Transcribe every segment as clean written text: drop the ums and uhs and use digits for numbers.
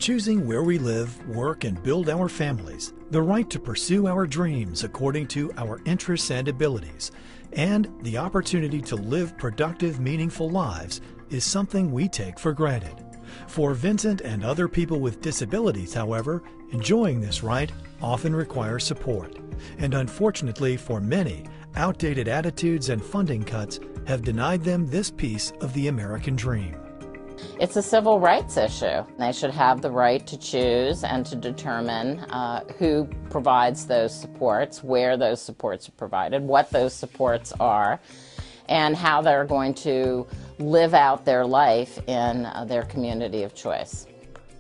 choosing where we live, work, and build our families, the right to pursue our dreams according to our interests and abilities, and the opportunity to live productive, meaningful lives is something we take for granted. For Vincent and other people with disabilities, however, enjoying this right often requires support. And unfortunately for many, outdated attitudes and funding cuts have denied them this piece of the American dream. It's a civil rights issue. They should have the right to choose and to determine who provides those supports, where those supports are provided, what those supports are, and how they're going to live out their life in their community of choice.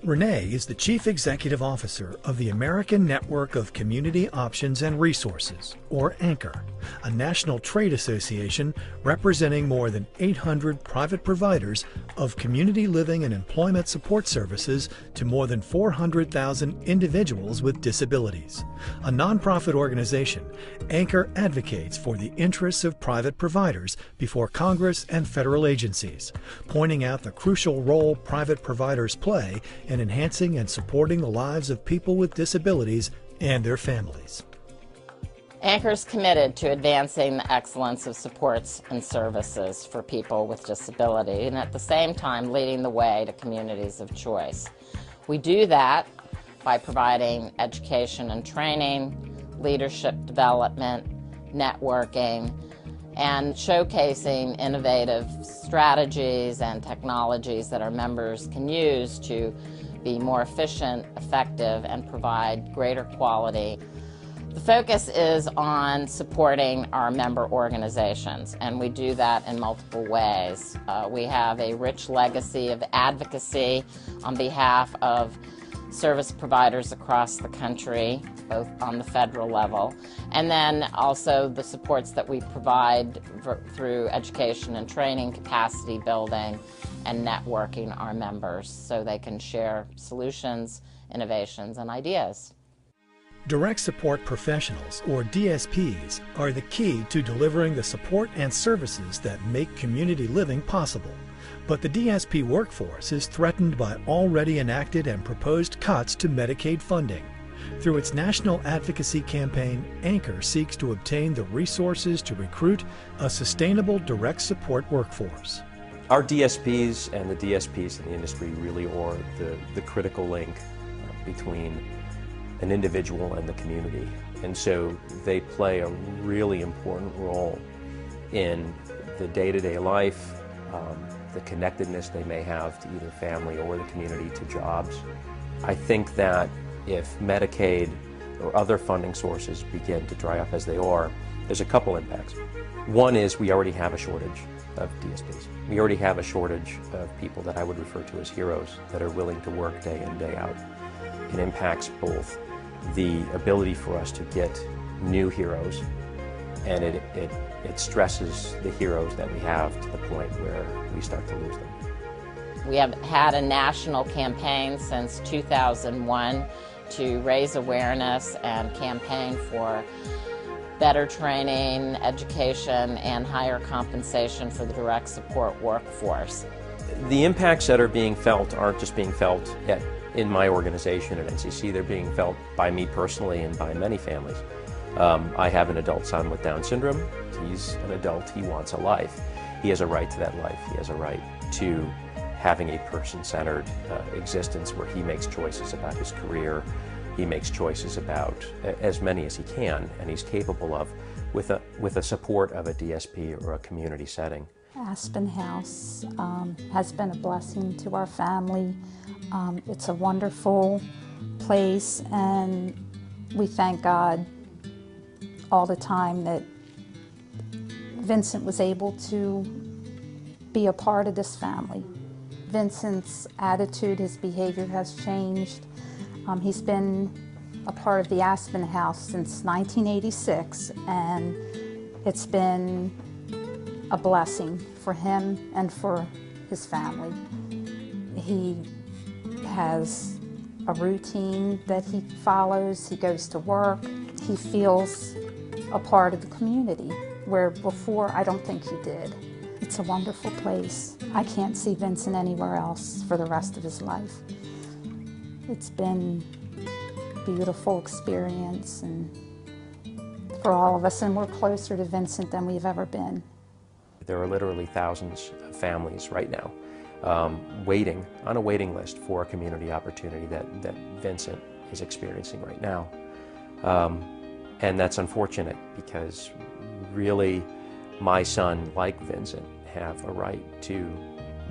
Renee is the Chief Executive Officer of the American Network of Community Options and Resources, or ANCHOR, a national trade association representing more than 800 private providers of community living and employment support services to more than 400,000 individuals with disabilities. A nonprofit organization, ANCHOR advocates for the interests of private providers before Congress and federal agencies, pointing out the crucial role private providers play in enhancing and supporting the lives of people with disabilities and their families. ANCHOR is committed to advancing the excellence of supports and services for people with disability and at the same time leading the way to communities of choice. We do that by providing education and training, leadership development, networking, and showcasing innovative strategies and technologies that our members can use to be more efficient, effective, and provide greater quality. The focus is on supporting our member organizations, and we do that in multiple ways. We have a rich legacy of advocacy on behalf of service providers across the country, both on the federal level, and then also the supports that we provide through education and training, capacity building, and networking our members so they can share solutions, innovations, and ideas. Direct Support Professionals, or DSPs, are the key to delivering the support and services that make community living possible. But the DSP workforce is threatened by already enacted and proposed cuts to Medicaid funding. Through its national advocacy campaign, ANCHOR seeks to obtain the resources to recruit a sustainable direct support workforce. Our DSPs and the DSPs in the industry really are the critical link between an individual and the community. And so they play a really important role in the day-to-day life, the connectedness they may have to either family or the community, to jobs. I think that if Medicaid or other funding sources begin to dry up as they are, there's a couple impacts. One is we already have a shortage of DSPs. We already have a shortage of people that I would refer to as heroes that are willing to work day in, day out. It impacts both the ability for us to get new heroes, and it stresses the heroes that we have to the point where we start to lose them. We have had a national campaign since 2001 to raise awareness and campaign for better training, education, and higher compensation for the direct support workforce. The impacts that are being felt aren't just being felt in my organization at NCC, they're being felt by me personally and by many families. I have an adult son with Down syndrome. He's an adult, he wants a life. He has a right to that life. He has a right to having a person-centered existence where he makes choices about his career. He makes choices about as many as he can and he's capable of with the support of a DSP or a community setting. Aspen House has been a blessing to our family. It's a wonderful place, and we thank God all the time that Vincent was able to be a part of this family. Vincent's attitude, his behavior has changed. He's been a part of the Aspen House since 1986, and it's been a blessing for him and for his family. He has a routine that he follows. He goes to work. He feels a part of the community, where before I don't think he did. It's a wonderful place. I can't see Vincent anywhere else for the rest of his life. It's been a beautiful experience and for all of us, and we're closer to Vincent than we've ever been. There are literally thousands of families right now waiting on a waiting list for a community opportunity that Vincent is experiencing right now. And that's unfortunate because really my son, like Vincent, have a right to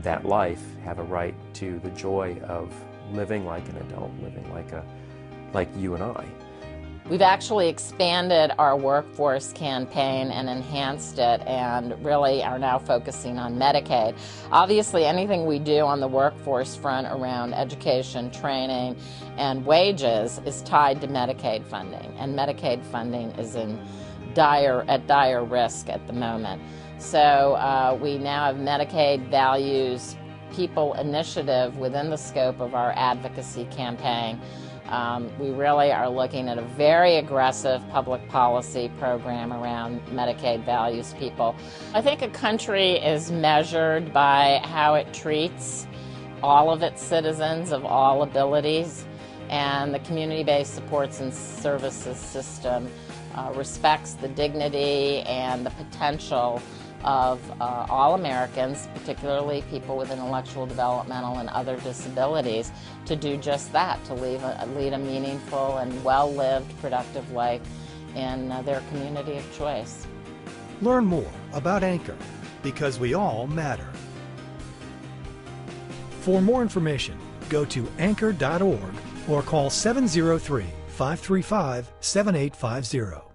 that life, have a right to the joy of living like an adult, living like you and I. We've actually expanded our workforce campaign and enhanced it, and really are now focusing on Medicaid. Obviously, anything we do on the workforce front around education, training, and wages is tied to Medicaid funding, and Medicaid funding is at dire risk at the moment. So we now have Medicaid Values People Initiative within the scope of our advocacy campaign. We really are looking at a very aggressive public policy program around Medicaid values people. I think a country is measured by how it treats all of its citizens of all abilities, and the community-based supports and services system respects the dignity and the potential of all Americans, particularly people with intellectual, developmental, and other disabilities, to do just that, to lead a meaningful and well-lived, productive life in their community of choice. Learn more about Anchor, because we all matter. For more information, go to anchor.org or call 703-535-7850.